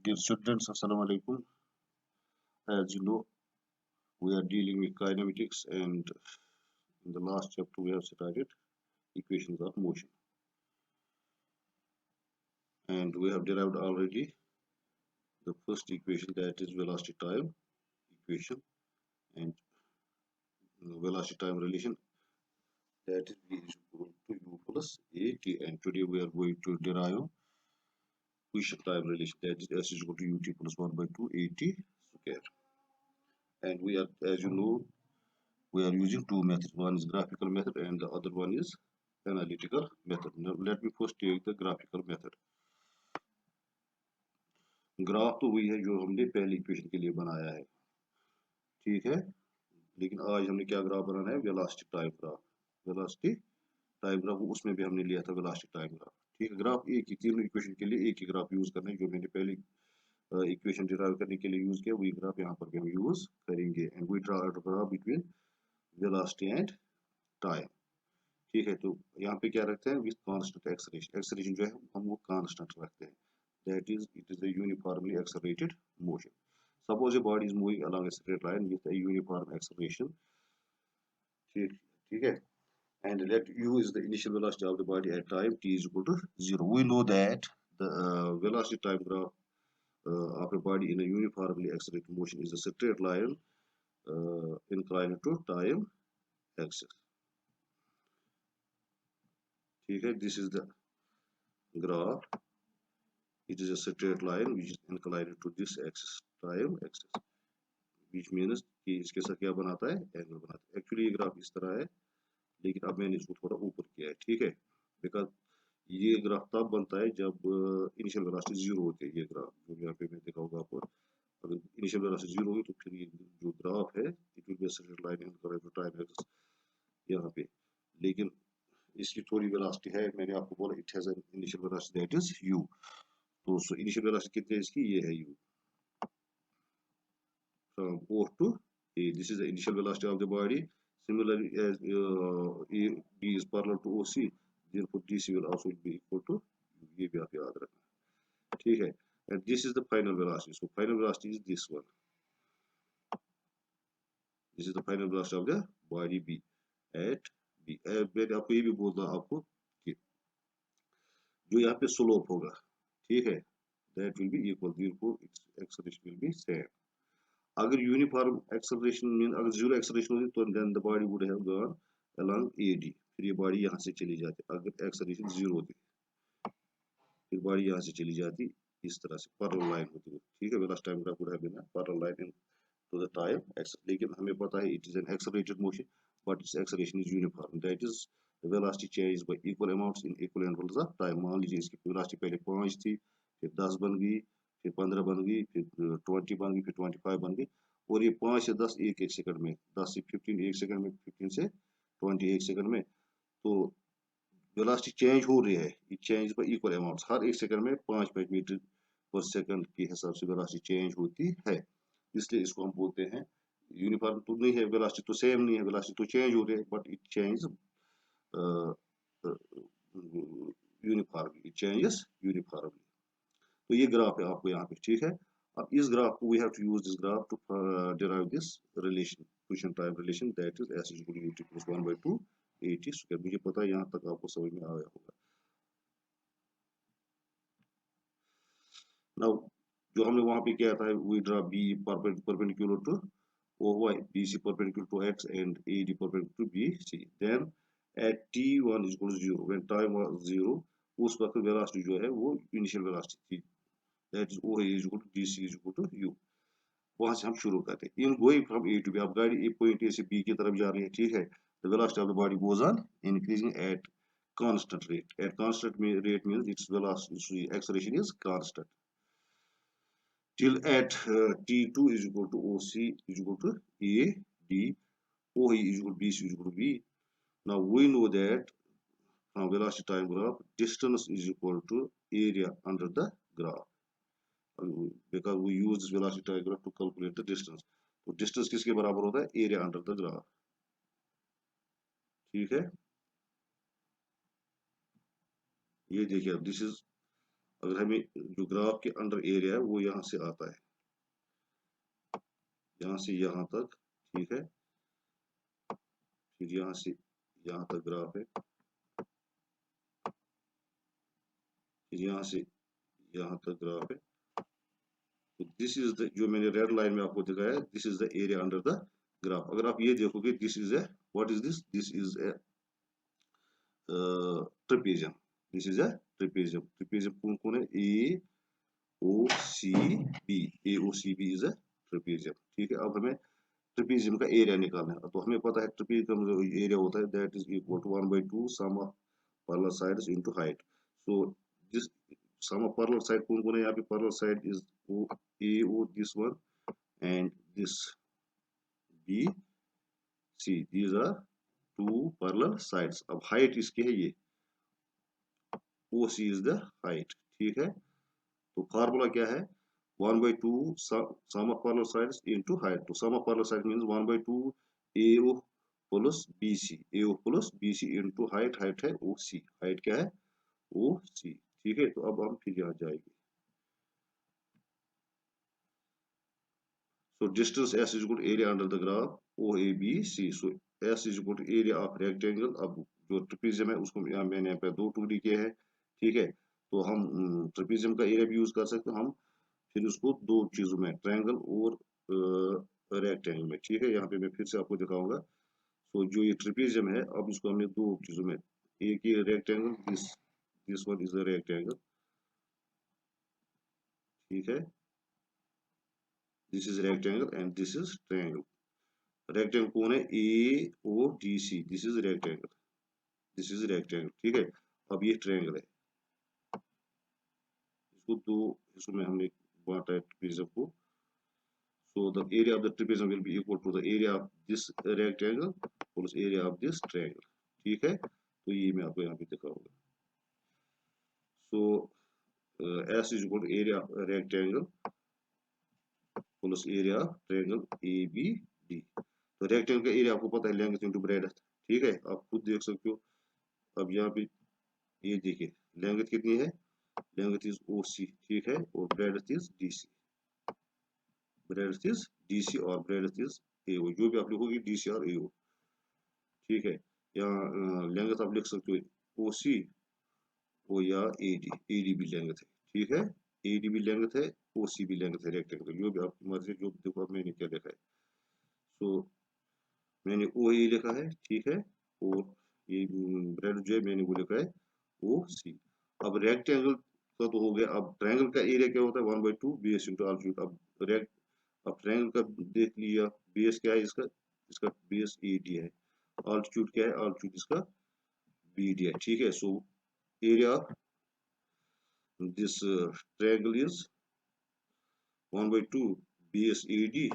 Dear students, Assalamu alaikum. As you know, we are dealing with kinematics, and in the last chapter, we have studied equations of motion. And we have derived already the first equation, that is velocity time equation, and velocity time relation, that is v is equal to u plus at. And today we are going to derive Cauchy time relation, that is s is equal to ut plus 1 by 2 at square. And we are, as you know, we are using two methods. One is graphical method and the other one is analytical method. Now let me first take the graphical method. Graph तो वही है जो हमने पहली equation के लिए बनाया है, ठीक है। लेकिन आज हमने क्या ग्राफ बनाना है, velocity time graph. Velocity time graph उसमें भी हमने लिया था वेलोसिटी टाइम ग्राफ, ठीक है। ग्राफ एक ही, तीनों इक्वेशन के लिए एक ही ग्राफ यूज करना है। जो मैंने पहली इक्वेशन डिराइव करने के लिए यूज किया वही ग्राफ यहाँ पर भी हम यूज करेंगे। And we draw a graph between velocity and time, ठीक है। तो यहाँ पे क्या रखते हैं, विद कांस्टेंट एक्सेलरेशन। एक्सेलरेशन जो है हम वो कांस्टेंट रखते हैं, that is it is a uniformly accelerated motion. Suppose a body is moving along a straight line with a uniform acceleration, ठीक ठीक है। And let u is the initial velocity of the body at time t is equal to 0. We know that the velocity time graph of a body in a uniformly accelerated motion is a straight line inclined to time axis, ठीक है। This is the graph. It is a straight line which is inclined to this axis, time axis, which means कि इसके साथ क्या बनाता है, angle बनाता है। एक्चुअली ये ग्राफ इस तरह है, लेकिन अब मैंने इसको थोड़ा ऊपर किया है, ठीक है। बिकॉज ये ग्राफ तब बनता है जब इनिशियल वेलोसिटी जीरो होती है। ये ग्राफ जो यहाँ पे मैं दिखाऊंगा आपको, अगर इनिशियल वेलोसिटी जीरो होगी तो फिर ये जो ग्राफ है it will be a straight line inclined to time axis यहाँ पे। लेकिन इसकी थोड़ी वेलोसिटी है, मैंने आपको बोला it has an initial velocity that is u। तो इनिशियल वेलोसिटी कितनी है इसकी, ये है u from O to A. This is the initial velocity of the body. Similarly, as B is parallel to OC, therefore DC will also be equal to U. ये भी आप याद रखना, ठीक है। And this is the final velocity. So final velocity is this one. This is the final velocity of the body B at B. मैंने आपको ये भी बोलना आपको कि जो यहाँ पे स्लोप होगा, ठीक है, that will be equal. Therefore, its acceleration will be same. अगर यूनिफॉर्म एक्सेलरेशन मीन अगर जीरो एक्सेलरेशन होती तो then the body would have gone along AD, फिर ये बॉडी यहाँ से चली जाती। अगर एक्सेलरेशन जीरो होती फिर बॉडी यहाँ से चली जाती, इस तरह से पैरेलल लाइन होती, ठीक है। Velocity time graph would have been parallel line to the time axis. लेकिन हमें पता है it is an accelerated motion but its acceleration is uniform, that is the velocity change by equal amounts in equal intervals of time. मान लीजिए इसकी velocity पहले 5 थी, फिर 10 बन गई, फिर 15 बन गई, फिर 20 बन गई, फिर 25 बन गई। और ये 5 से 10 एक एक सेकंड में, 10 से 15 एक सेकंड में, 15 से 20 एक सेकंड में। तो वेलोसिटी चेंज हो रही है, ये चेंज बाय इक्वल अमाउंट्स। हर एक सेकंड में 5 मीटर पर सेकंड के हिसाब से वेलोसिटी चेंज होती है, इसलिए इसको हम बोलते हैं यूनिफॉर्म तो नहीं है, वेलोसिटी तो सेम नहीं है, वेलोसिटी तो चेंज हो रही है but it change uniformly, it changes uniformly. तो ये ग्राफ है आपको यहाँ पे, ठीक है। अब इस ग्राफ को we have to use this graph to derive this relation, question time relation, that is s equal to ut plus 1 by 2 at square. मुझे पता है यहाँ तक आपको समझ में आया होगा। नाउ जो हमने वहां पे किया था, we draw b perpendicular to OY, BC perpendicular to X and AD perpendicular to BC. Then at t1 is equal to 0, when time was 0, उस वक्त वेलोसिटी जो है वो इनिशियल वेलोसिटी थी, that is OA is equal to BC is equal to U। वहां से हम शुरू करते हैं। In going from A to B, अब गाड़ी ए पॉइंट A से B की तरफ जा रही है, ठीक है। The velocity of the body goes on increasing at constant rate. At constant rate means its velocity acceleration is constant till at t2 is equal to OC is equal to AD, OE is equal to BC is equal to B. Now we know that from velocity time graph, distance is equal to area under the graph, because we use this velocity time graph to calculate the distance. तो distance किसके बराबर होता है, area under the graph, ठीक है। ये देखिए अब दिस इज अगर हमें जो ग्राफ के अंडर एरिया है वो यहाँ से आता है, यहाँ से यहाँ तक, ठीक है, फिर यहाँ से यहाँ तक ग्राफ है, फिर यहाँ से यहाँ तक ग्राफ है। तो दिस इज द, जो मैंने रेड लाइन में आपको दिखाया, this is the area under the graph. अगर आप ये देखोगे, this is a, what is this, this is a trapezium, this is a trapezium. Trapezium कौन कौन है, A O C B, A O C B is a trapezium, ठीक है। अब हमें ट्रेपेजियम का एरिया निकालना है, तो हमें पता है ट्रेपेजियम का जो एरिया होता है, that is equal to 1/2 sum of parallel sides into height. So this sum of parallel side कौन कौन है यहाँ पे, parallel side is O, AO, this one and this BC, these are two parallel sides। अब height इसकी है ये, OC is the height, ठीक है। तो फार्मूला क्या है, 1/2 sum of parallel sides into height। तो sum of parallel sides means 1/2 AO plus BC, AO plus BC into height, height है OC, height क्या है OC, ठीक है। तो अब हम फिर यहाँ जाएंगे। So distance S is equal to area under the graph OABC. So S is equal to area of rectangle। अब जो ट्रेपेजियम है उसको यहाँ मैंने यहाँ पे दो टुकड़ी किए हैं, ठीक है। तो हम ट्रेपेजियम का एरिया भी यूज कर सकते हैं हम, फिर उसको दो चीजों में, ट्रायंगल और रेक्टेंगल में, ठीक है। यहाँ पे मैं फिर से आपको दिखाऊंगा। तो जो ये ट्रेपेजियम है, अब इसको हमने दो चीजों में, एक ये rectangle, this one is the rectangle, ठीक है। This is rectangle and this is triangle. Rectangle कौन है, A O D C, this is rectangle, this is rectangle, ठीक है। अब ये ट्रायंगल है, इसको दो हिस्सों में हमने बांटा है ट्रेपेजियम को। So the area of the trapezium will be equal to the area of this rectangle plus area of this triangle, ठीक है। तो ये मैं आपको यहाँ पे दिखाऊंगा। So S is equal to area of rectangle plus area of triangle A B D. तो रेक्टेंगल का एरिया आपको पता है, लेंथ इनटू ब्रेड्थ, ठीक है, आप खुद देख सकते हो। अब यहाँ पे ये देखिए, लेंथ कितनी है, लेंथ इज OC, ठीक है, और breadth is DC, breadth is DC और ब्रेड्थ इज AO, जो भी आप लिखोगे DC और AO, ठीक है। यहाँ लेंथ आप लिख सकते हो OC ओ या AD भी लेंथ है, ठीक है। AD भी लेंथ है, OC भी लेंथ है रेक्टेंगल, जो भी आपकी मर्जी, जो देखो मैंने क्या लिखा है। सो मैंने OA लिखा है, ठीक है, और ये ब्रेड जो है मैंने वो लिखा है OC। अब रेक्टेंगल का तो हो गया, अब ट्रायंगल का एरिया क्या होता है, 1/2 बेस इंटू आल्टीट्यूड। अब ट्रायंगल का देख लिया, बेस क्या है इसका, इसका बेस AD है, आल्टीट्यूड क्या है, आल्टीट्यूड इसका BD है, ठीक है। So area of this triangle is 1/2 base AD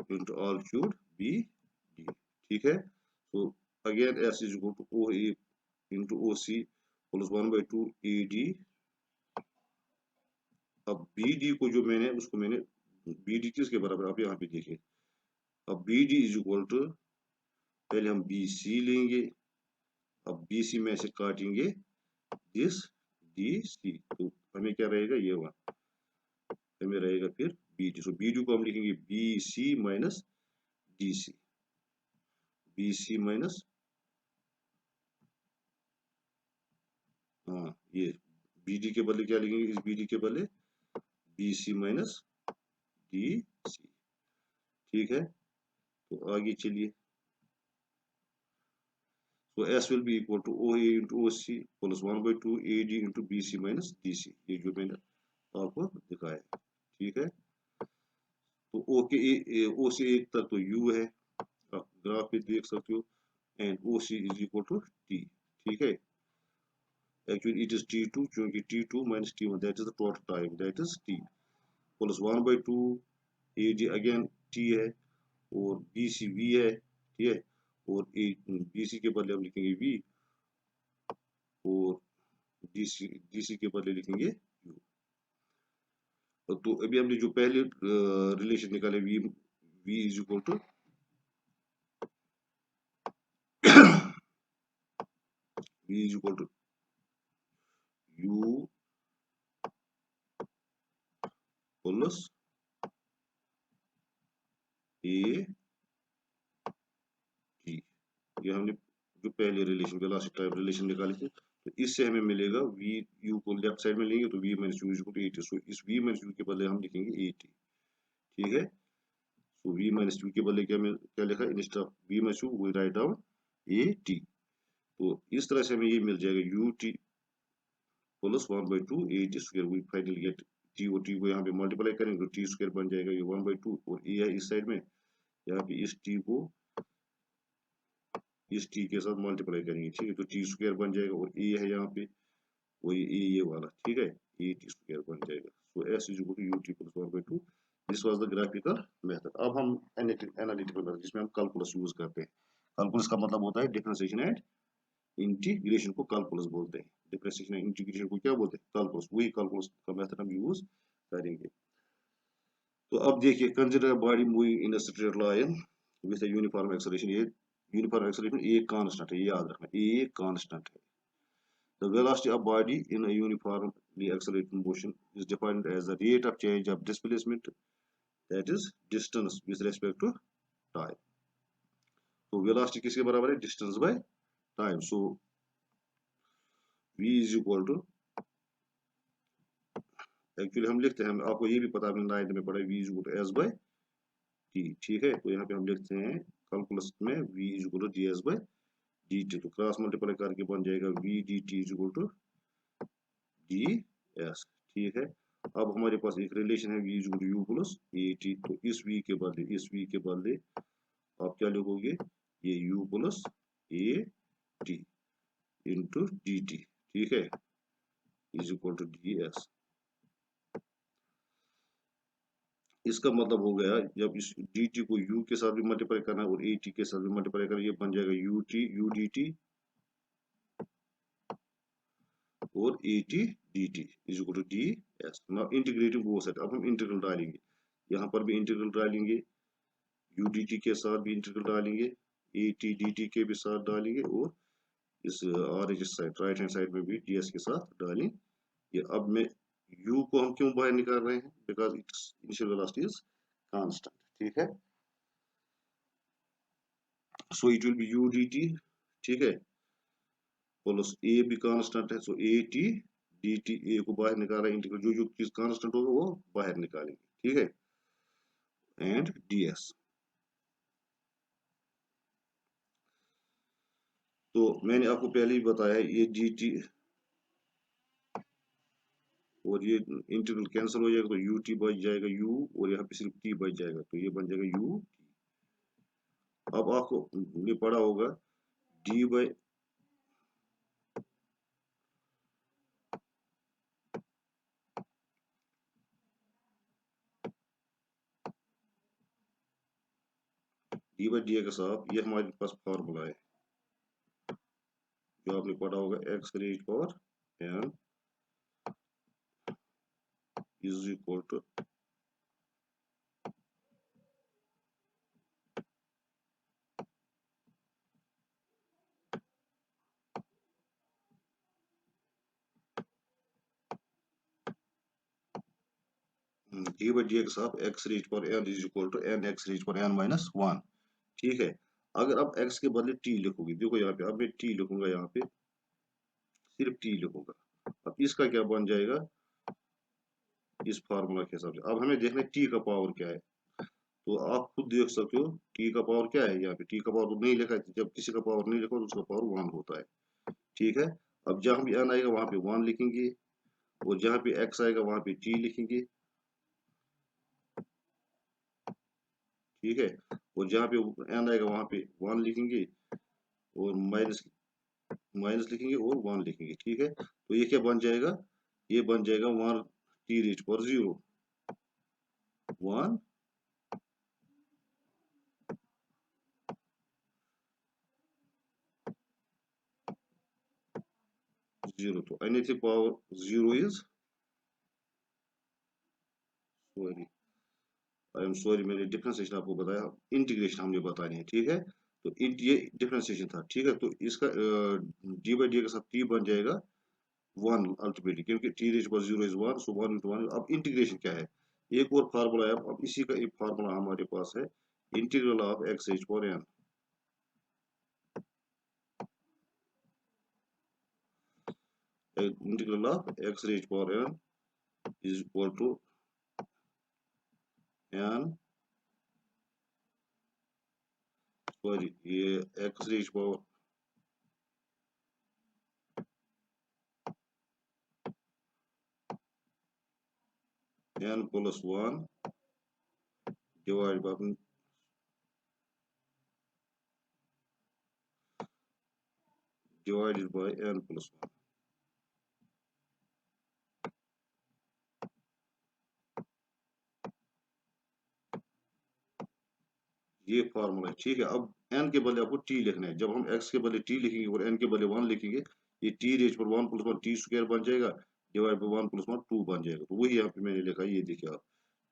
into altitude BD, ठीक है। तो again S is equal to OA into OC plus 1/2 AD। अब BD को जो मैंने, उसको मैंने, BD किसके बराबर, आप यहाँ पे देखिए। अब BD is equal to, पहले हम BC लेंगे, अब BC में से काटेंगे दिस DC, तो हमें क्या रहेगा, ये वन, हमें रहेगा फिर BD। सो BD को हम लिखेंगे BC minus DC, BC minus, हाँ, ये BD के बदले क्या लिखेंगे, इस BD के बदले BC माइनस DC, ठीक है। तो आगे चलिए। तो S will be equal to OA into OC plus 1/2 AD into BC minus DC, ये जो मैंने आपको दिखाया है, ठीक है। तो O के O से एक तक तो U है, आप ग्राफ पे देख सकते हो, and OC is equal to T, ठीक है। Actually it is T2, क्योंकि T2 minus T1, that is the total time, that is T, plus 1/2 AD again T है, और BC V है, ठीक है, और BC के बदले हम लिखेंगे V, और DC के बदले लिखेंगे U। तो अभी हमने जो पहले रिलेशन निकाले, V is equal to V is equal to U plus A T. ये हमने जो पहले रिलेशन वेलोसिटी टाइप रिलेशन निकाले थे, तो इससे हमें मिलेगा v u को लेफ्ट साइड में लेंगे तो v minus U equal to A T. So इस v माइनस यू के बदले हम लिखेंगे ए टी। ठीक है, सो v माइनस यू के बदले क्या लिखा, instead of v minus U we write down A T. तो इस तरह से हमें ये मिल जाएगा U T plus 1/2 A T square. We finally get T और टी को यहाँ पे मल्टीप्लाई करेंगे तो टी स्क्वायर बन जाएगा ये 1/2 और ए है इस साइड में, यहाँ पे इस टी को इस टी के साथ मल्टीप्लाई करेंगे। ठीक है, तो टी स्क्वायर बन जाएगा और ए है यहाँ पे वही ये वाला। ठीक है, ए टी स्क्वायर बन जाएगा। So S is equal to U T plus 1/2। This was the graphical method. अब हम एनालिटिकल मेथड जिसमें हम कैलकुलस यूज करते हैं। कैलकुलस का मतलब होता है डिफरेंशिएशन एंड इंटीग्रेशन को कैलकुलस बोलते हैं। डिफरेंशिएशन एंड इंटीग्रेशन को क्या बोलते हैं, कैलकुलस। वही कैलकुलस का मेथड हम यूज करेंगे। तो अब देखिए, consider body moving in a straight line with a uniform acceleration. ये यूनिफॉर्म एक्सेलरेशन ए कांस्टेंट है, ये याद रखना, ए कांस्टेंट है। The velocity of body in a uniformly accelerated motion is defined as the rate of change of displacement, that is distance with respect to time. तो velocity किसके बराबर है, distance by time. So v is equal to, actually हम लिखते हैं, आपको ये भी पता है, नाइन्थ में पढ़ा, v is equal to s by t। ठीक है, तो यहाँ पे हम लिखते हैं कैलकुलस में v is equal to ds by dt। तो क्रॉस मल्टीप्लाई करके बन जाएगा v dt is equal to ds। ठीक है, अब हमारे पास एक रिलेशन है v equal to u plus A T. तो इस v के बदले आप क्या लिखोगे, ये u plus A T into D T. ठीक है, is equal to D S. इसका मतलब हो गया, जब इस डी टी को u के साथ भी मल्टीप्लाई करना और ए टी के साथ भी मल्टीप्लाई करना, ये बन जाएगा यू डी टी और A T D T is equal to D S. Now integrating both side, अब हम इंटीग्रल डालेंगे, यहाँ पर भी इंटीग्रल डालेंगे, यू डी टी के साथ भी इंटीग्रल डालेंगे, ए टी डी टी के भी साथ डालेंगे, और इस R H side right hand side में भी डी एस के साथ डालेंगे। अब मैं u को हम क्यों बाहर निकाल रहे हैं, because it's initial velocity is constant. ठीक है, सो it will B you D T. ठीक है, प्लस ए भी कांस्टेंट है, सो ए टी डी टी। ए को बाहर निकाला, इंटीग्रल जो जो चीज कांस्टेंट होगा वो बाहर निकालेंगे। ठीक है, एंड डी एस। तो मैंने आपको पहले ही बताया, ये डी टी और ये इंटीग्रल कैंसिल हो जाएगा, तो यू टी बच जाएगा u, और यहाँ पे सिर्फ t बच जाएगा, तो ये बन जाएगा u। अब आपको ये पढ़ा होगा d by D X of, ये हमारे पास फॉर्मूला है जो आपने पढ़ा होगा, X raise power N is equal to D by D X of X raise power N is equal to N X raise power N minus 1। ठीक है, अगर आप x के बदले t लिखोगे, देखो यहाँ पे अब मैं t लिखूंगा, यहाँ पे सिर्फ t लिखूंगा। अब इसका क्या बन जाएगा, इस फार्मूला के हिसाब से। अब हमें देखना है t का पावर क्या है, तो आप खुद देख सकते हो t का पावर क्या है। यहाँ पे t का पावर तो नहीं लिखा है, जब किसी का पावर नहीं लिखा तो उसका पावर 1 होता है। ठीक है, अब जहां भी n आएगा वहां पे 1 लिखेंगे, और जहां पे x आएगा वहां पे t लिखेंगे। ठीक है, और जहां पे n आएगा वहां पे 1 लिखेंगे, और माइनस माइनस लिखेंगे और 1 लिखेंगे। ठीक है, तो ये क्या बन जाएगा, ये बन जाएगा 1 t रेज पावर 0 1 0। तो anything power 0 is, sorry I am sorry, मैंने डिफरेंशिएशन आपको बताया, इंटीग्रेशन हमने बतानी है। ठीक है, तो ये डिफरेंशिएशन था। ठीक है, तो इसका डी बाई डी के साथ t बन जाएगा 1 अल्टीमेटली, क्योंकि t raise power 0 is 1, so 1 into 1। अब इंटीग्रेशन क्या है, एक और फार्मूला है, अब इसी का एक फार्मूला हमारे पास है, integral of X raise power N, integral of X raise power N is equal to N, sorry ये X raise power N plus one divided by n plus 1। ये फार्मूला है, ठीक है। अब n के बदले आपको t लिखना है, जब हम x के बदले t लिखेंगे और n के बदले 1 लिखेंगे, ये t रेज पर 1 प्लस 1 टी स्क्वायर बन जाएगा, डिवाइड बाय 1 प्लस 1 2 बन जाएगा। तो वही यहाँ पे मैंने लिखा है, ये देखिए आप,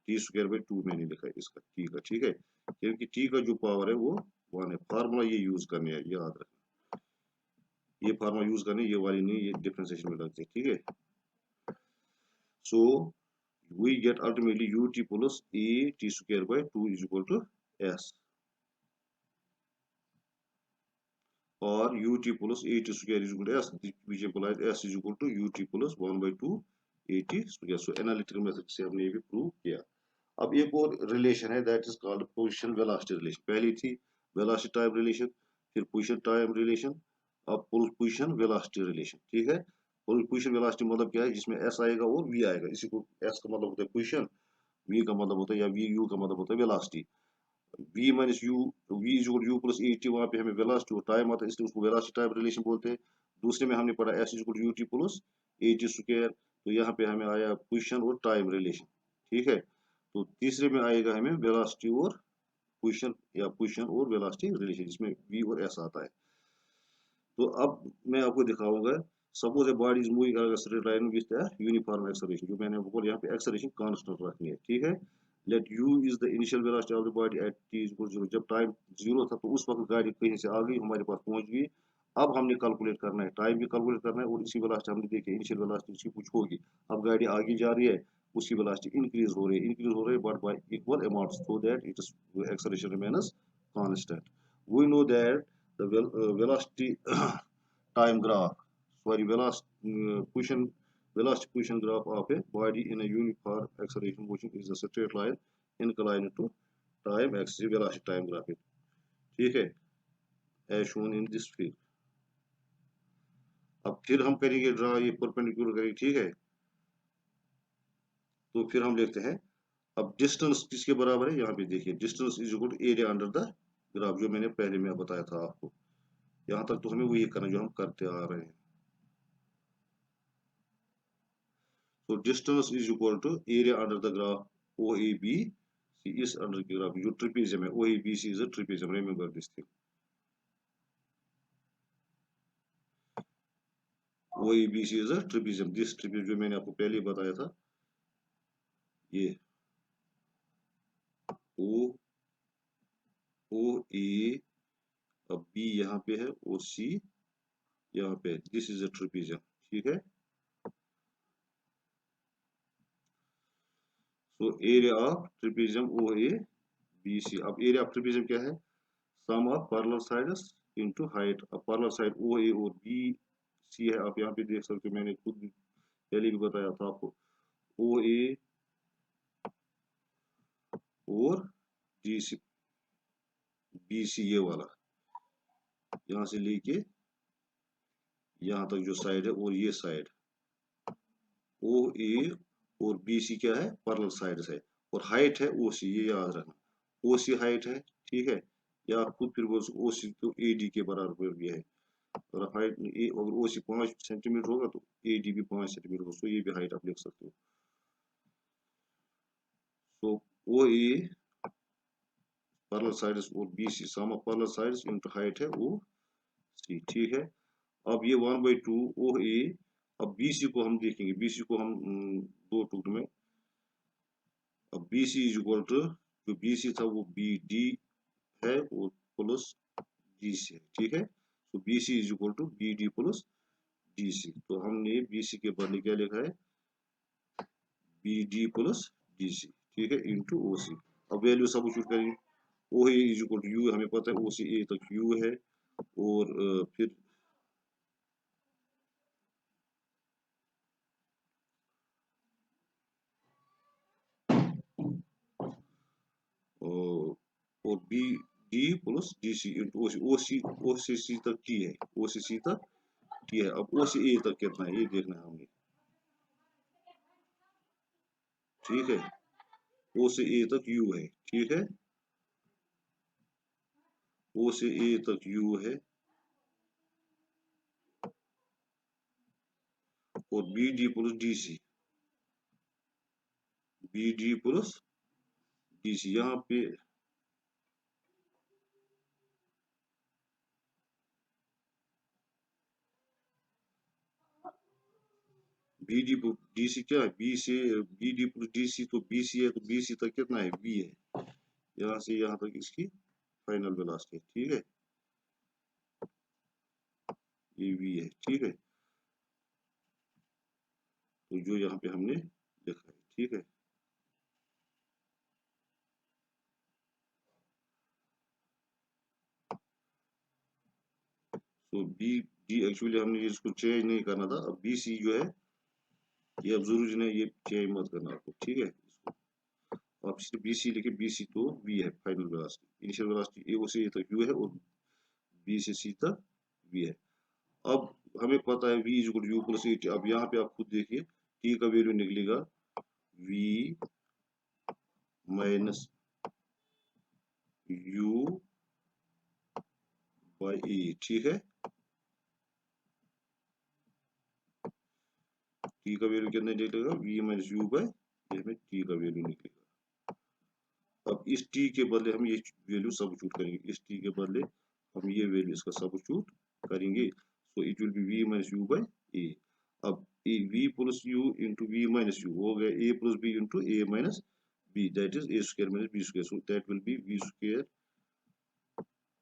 टी स्क्वायर बाय 2 मैंने लिखा है इसका t का, ठीक है, क्योंकि t का जो पावर है वो 1 है। फार्मूला ये यूज करने है, याद रखना, ये फार्मूला यूज करने, ये वाली नहीं, ये डिफरेंशिएशन में लगते हैं, ठीक है। सो we get ultimately ut plus a t square by 2 is equal to s, or ut plus a t square is equal to s, which implies s is equal to ut plus 1 by 2 a t square। so analytical method से हमने ये भी prove किया। अब एक और relation है, that is called position velocity relation. पहली थी वेलोसिटी टाइम रिलेशन, फिर पोजीशन टाइम रिलेशन, अब पोजीशन वेलोसिटी रिलेशन, ठीक है। पोजीशन वेलोसिटी मतलब क्या है, जिसमें s आएगा और v आएगा, इसी को s का मतलब होता है पोजीशन, v का मतलब होता है, या v u का मतलब होता है velocity. v minus you, v is equal you plus A T, वहाँ पे हमें वेलोसिटी और टाइम आता है, इसलिए उसको वेलोसिटी टाइम रिलेशन बोलते हैं। दूसरे में हमने पढ़ा s is equal you T plus A T square, तो यहाँ पे हमें आया पोजीशन और टाइम रिलेशन, ठीक है। तो तीसरे में आएगा हमें वेलोसिटी और पोजीशन, या पोजीशन और वेलोसिटी रिलेशन, जिसमें v और s आता है। तो अब मैं आपको दिखाऊंगा, suppose a body is moving along a straight line with a uniform acceleration, जो मैंने आपको यहाँ पे एक्सेलरेशन कांस्टेंट रखनी है, ठीक है। Let u is the initial velocity of the body at t is equal to 0, जब टाइम 0 था तो उस वक्त गाड़ी कहीं से आ गई, हमारे पास पहुंच गई। अब हमने कैलकुलेट करना है, टाइम भी कैलकुलेट करना है, और इसी वेलोसिटी हमने देखी इनिशियल वेलोसिटी उसकी कुछ होगी। अब गाड़ी आगे जा रही है, उसकी वेलोसिटी इंक्रीज हो रही है, but by equal amount, so that it is acceleration remains constant. We know that the velocity time graph, sorry, velocity position graph of a body in a uniform acceleration motion is a straight line inclined to time axis, velocity time graph, ठीक है, as shown in this figure। अब फिर हम करेंगे draw, ये perpendicular करेंगे, ठीक है। तो फिर हम लिखते हैं, अब डिस्टेंस किसके बराबर है, यहाँ पे देखिए, distance is equal to area under the graph, जो मैंने पहले में बताया था आपको। यहाँ तक तो हमें वही करना जो हम करते आ रहे हैं। So distance is equal to area under the graph OAB, C is under the graph, जो trapezium है, OABC is a trapezium, remember this thing, OABC is a trapezium, this trapezium जो मैंने आपको पहले बताया था, ये O, OA, अब B यहाँ पे है, OC यहाँ पे, this is a trapezium, ठीक है। So area of trapezium OABC, अब area of trapezium क्या है, sum of parallel sides into height। अब parallel side OA और BC है, आप यहाँ पे देख सकते हो, मैंने खुद पहले भी बताया था आपको, OA और BC ये वाला, यहाँ से लेके यहाँ तक जो साइड है, और ये साइड OA और BC क्या है, पैरेलल साइड्स है, और हाइट है OC, ये याद रखना, OC हाइट है, ठीक है। या खुद फिर बोल OC तो AD के बराबर भी है, और हाइट अगर OC 5 सेंटीमीटर होगा तो AD भी 5 सेंटीमीटर होगा, तो ये भी हाइट आप लिख सकते हो। तो OA पैरेलल साइड्स और BC sum of parallel sides into height है OC, ठीक है। अब ये 1/2 OA, अब BC को हम देखेंगे, BC को हम दो टुकड़े में, अब BC इज इक्वल टू, जो BC था वो BD है और प्लस DC है, ठीक है। तो BC is equal to BD plus DC, तो हमने BC के बदले क्या लिखा है, BD प्लस DC, ठीक है, इंटू ओ सी। अब वैल्यू सब्स्टिट्यूट करेंगे। ओ है इज इक्वल टू यू, हमें पता है ओ से ए तक यू है, और फिर और B D plus D C into O से सी तक टी है, ओ से सी तक टी है। अब ओ से ए तक कितना है ये देखना है हमें, ठीक है। ओ से ए तक यू है, ठीक है, ओ से ए तक यू है, और B D plus D C, B D plus D C यहाँ पे बी डी डी सी क्या है, बी से B D plus D C, तो बी सी है, तो बी सी तक कितना है बी है, यहाँ से यहाँ तक इसकी फाइनल वेलोसिटी, ठीक है, ये वी है, ठीक है। तो जो यहाँ पे हमने लिखा है, ठीक है। तो बी डी एक्चुअली हमने इसको चेंज नहीं करना था, अब बी सी जो है ये अब जरूरी नहीं, ये चेंज मत करना आपको, ठीक है। आप सिर्फ बी सी लिखे, बी सी तो वी है फाइनल वेलोसिटी, इनिशियल वेलोसिटी ए ओ से ए तक यू है, और बी से सी तक वी है। अब हमें पता है v is equal to U plus A T. अब यहाँ पे आप खुद देखिए t का वैल्यू निकलेगा v माइनस यू बाई ए, ठीक है। t का वैल्यू कितना निकलेगा, v माइनस यू बाई, ये हमें t का वैल्यू निकलेगा। अब इस t के बदले हम ये वैल्यू सब्स्टिट्यूट करेंगे, इस t के बदले हम ये वैल्यू इसका सब्स्टिट्यूट करेंगे, so it will be v minus u by a. अब v plus u into v minus u हो गया a plus b into a minus b, that is a square minus b square, so that will be v square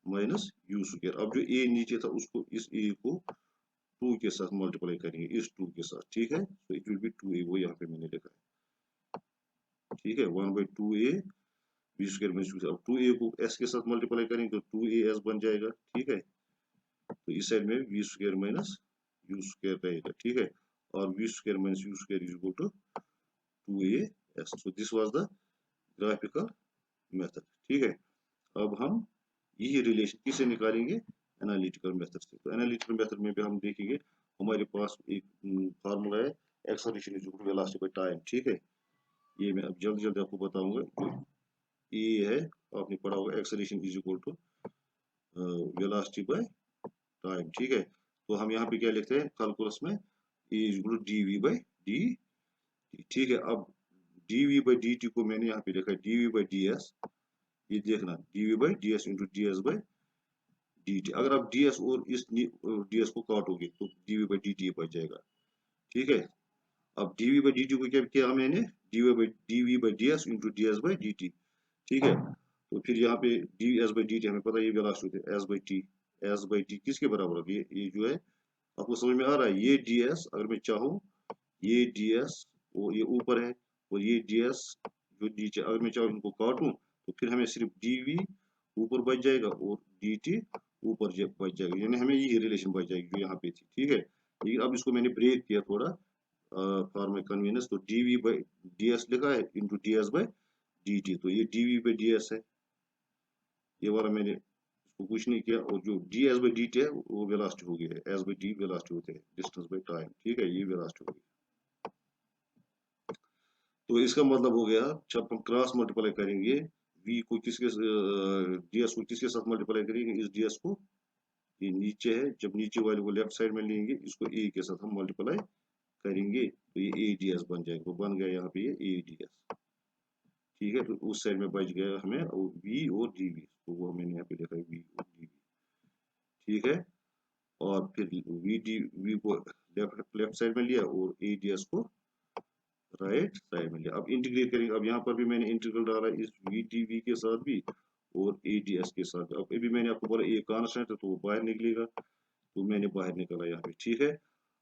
minus U square. अब जो a नीचे था उसको इस a को 2 के साथ मल्टीप्लाई करेंगे, इस 2 के साथ, ठीक है। तो इट विल बी 2a, वो यहाँ पे मैंने लिखा है, ठीक है, 1/2a B square minus you. अब 2a को s के साथ मल्टीप्लाई करेंगे तो 2as बन जाएगा, ठीक है। तो इस साइड में v square minus U square रहेगा, ठीक है, और v square minus U square is equal to 2as। So this was the graphical method, ठीक है। अब हम यही रिलेशन किसे निकालेंगे, एनालिटिकल मेथड से। तो एनालिटिकल मेथड में भी हम देखेंगे, हमारे पास एक फार्मूला है, acceleration is equal to velocity by time, ठीक है। ये मैं अब जल्दी जल्दी आपको बताऊंगा। जो ये है, आपने पढ़ा होगा, acceleration is equal to velocity by time, ठीक है। तो हम यहाँ पे क्या लिखते हैं कैलकुलस में, a is equal to d we by d, ठीक है। अब D we by D T को मैंने यहाँ पे लिखा है d we by D s, ये देखना d we by D S into D S by D t. अगर आप डी एस और इस डी एस को काटोगे तो D we by D T बच जाएगा, ठीक है। अब D we by D T को क्या किया मैंने, D we by D S into D S by D T, ठीक है। तो फिर यहाँ पे D S by D T हमें पता है ये वेलोसिटी है, S by T, S by T किसके बराबर होगी, ये जो है आपको समझ में आ रहा है, ये डी एस अगर मैं चाहूँ, ये डी एस वो ये ऊपर है, और ये डी एस जो नीचे, अगर मैं चाहूँ इनको काटूं तो फिर हमें सिर्फ डी वी ऊपर बच जाएगा और डी टी ऊपर बच जाएगा, यानी हमें ये रिलेशन बच जाएगी जो यहाँ पे थी, ठीक है। लेकिन अब इसको मैंने ब्रेक किया थोड़ा फॉर माई कन्वीनियंस, तो D we by D S लिखा है into D S by D T, तो ये D we by D S है, ये वाला मैंने इसको कुछ नहीं किया, और जो D S by D T है वो वेलोसिटी हो गई है, एस बाई टी वेलोसिटी होते हैं, डिस्टेंस बाई टाइम, ठीक है, ये वेलोसिटी हो गई। तो इसका मतलब हो गया, जब हम क्रॉस मल्टीप्लाई करेंगे v को किसके ds को किसके साथ मल्टीप्लाई करेंगे, इस ds को, ये नीचे है, जब नीचे वाले को लेफ्ट साइड में लेंगे, इसको a के साथ हम मल्टीप्लाई करेंगे तो ये ads बन जाएगा, तो बन गया यहाँ पे ये ads, ठीक है। तो उस साइड में बच गया हमें v और dv, तो वो मैंने यहाँ पे लिखा है v और dv, ठीक है। और फिर v को लेफ्ट साइड में लिया और ads को राइट साइड में लिया। अब इंटीग्रेट करेंगे, अब यहाँ पर भी मैंने इंटीग्रल डाला इस वी टी वी के साथ भी और ए डी एस के साथ। अब अभी मैंने आपको बोला ये कांस्टेंट है तो वो बाहर निकलेगा, तो मैंने बाहर निकाला यहाँ पे, ठीक है।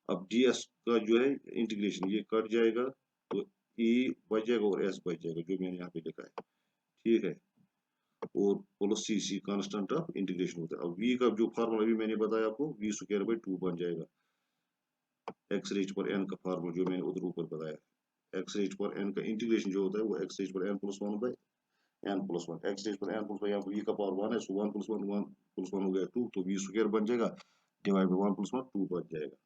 अब डी एस का जो है इंटीग्रेशन ये कट जाएगा, तो ई बच जाएगा और एस बच जाएगा जो मैंने यहाँ पे लिखा है, ठीक है। और plus C, C constant of integration होता है। अब वी का जो फार्मूला भी मैंने बताया आपको, वी स्क्वायर बाई 2 बन जाएगा। एक्स रेज पर एन का फार्मूला जो मैंने उधर ऊपर बताया, एक्स रेज पर एन का इंटीग्रेशन जो होता है वो एक्स रेज पर N plus 1 by N plus 1, X raise पर एन प्लस 1, यहाँ वी का पावर 1 है, सो 1 प्लस 1 1 प्लस 1 हो गया 2, तो वी स्क्वायर बन जाएगा, डिवाइड बाई 1 प्लस 1 2 बच जाएगा।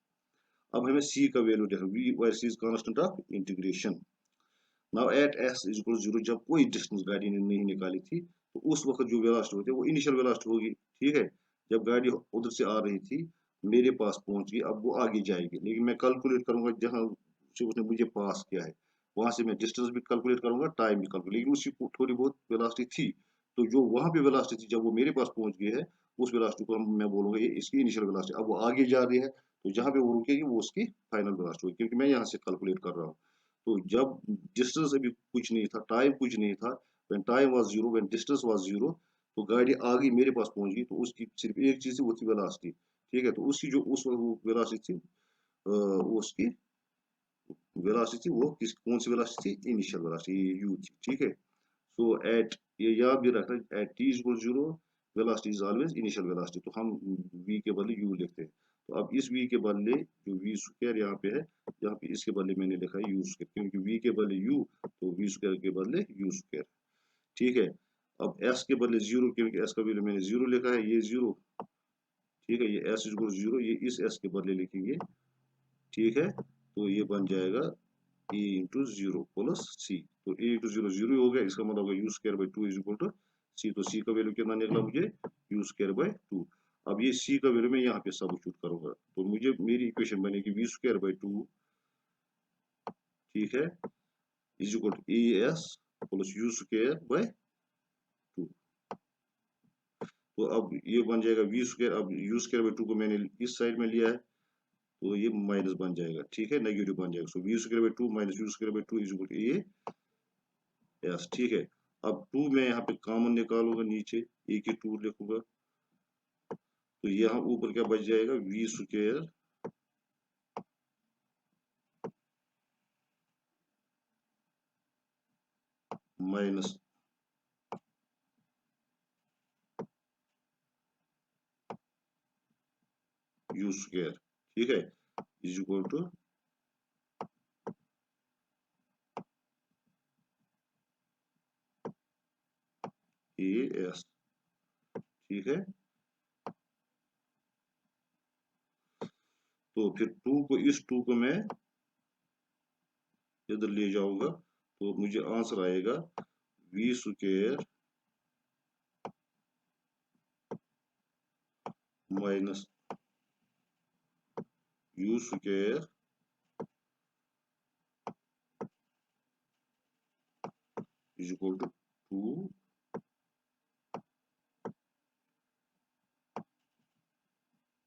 अब हमें सी का वैल्यू देखना, V Y C is constant of integration. Now at S is equal 0, जब कोई डिस्टेंस गाड़ी ने नहीं निकाली थी तो उस वक्त जो वेलोसिटी होती है वो इनिशियल वेलोसिटी होगी, ठीक है। जब गाड़ी उधर से आ रही थी, मेरे पास पहुंच गई, अब वो आगे जाएगी, लेकिन मैं कैलकुलेट करूंगा जहां से उसने मुझे पास किया है, वहां से मैं डिस्टेंस भी कैलकुलेट करूंगा, टाइम भी कैलकुलेट, लेकिन उसकी थोड़ी बहुत वेलोसिटी थी, तो जो वहां पे वेलोसिटी थी जब वो मेरे पास पहुंच गई है, उस वेलोसिटी को मैं बोलूंगा ये इसकी इनिशियल वेलोसिटी। अब वो आगे जा रही है, तो जहां पे वो रुकेगी वो उसकी फाइनल वेलोसिटी होगी, क्योंकि मैं यहाँ से कैलकुलेट कर रहा हूँ। तो जब डिस्टेंस अभी कुछ नहीं था, टाइम कुछ नहीं था, when time was zero, when distance was zero, तो गाड़ी आ गई, मेरे पास पहुंच गई, तो उसकी सिर्फ एक चीज थी, वो थी वेलोसिटी, ठीक है। तो उसकी जो उस वेलोसिटी थी, वो उसकी वेलोसिटी, वो किस कौन सी वेलोसिटी थी, इनिशियल वेलोसिटी यू थी, ठीक है। सो एट, ये याद भी रखना, at T equal zero, velocity is always initial velocity, तो हम v के बदले u लिखते हैं। तो अब इस v के बदले जो v स्क्वायर यहाँ पे है, यहाँ पे इसके बदले मैंने लिखा है u स्क्वायर, क्योंकि v के बदले u, तो v स्क्वायर के बदले u स्क्वायर, ठीक है। अब s के बदले जीरो, क्योंकि s का वैल्यू मैंने जीरो लिखा है, ये जीरो, ठीक है, ये s इक्वल जीरो, ये इस s के बदले लिखेंगे, ठीक है। तो ये बन जाएगा e इंटू जीरो प्लस सी, तो e इंटू जीरो जीरो हो गया, इसका मतलब होगा you square by 2 is equal to सी, तो सी का वैल्यू कितना निकला मुझे, यू स्क्वायर बाई 2। अब ये सी का वैल्यू मैं यहाँ पे सब्स्टिट्यूट करूंगा, तो मुझे मेरी इक्वेशन बनेगी वी स्क्वायर बाई 2, ठीक है, is equal to A S plus U square by 2। तो अब ये बन जाएगा वी स्क्वायर, अब यू स्क्वायर बाई 2 को मैंने इस साइड में लिया है, तो ये माइनस बन जाएगा, ठीक है, नेगेटिव बन जाएगा, so V square by 2 minus U square by 2 is equal to A S, ठीक है। अब 2 मैं यहाँ पे कॉमन निकालूंगा, नीचे ए की 2 लिखूंगा, तो यहाँ ऊपर क्या बच जाएगा, V square minus U square, ठीक है, is equal to A S, ठीक है। तो फिर 2 को, इस 2 को मैं इधर ले जाऊंगा, तो मुझे आंसर आएगा V square minus U square is equal to 2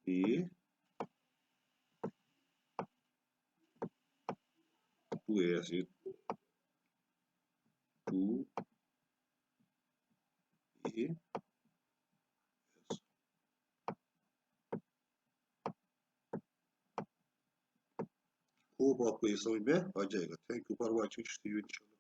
A 2 S 2 A. Hope आपको ये समझ में आ जाएगा। Thank you for watching.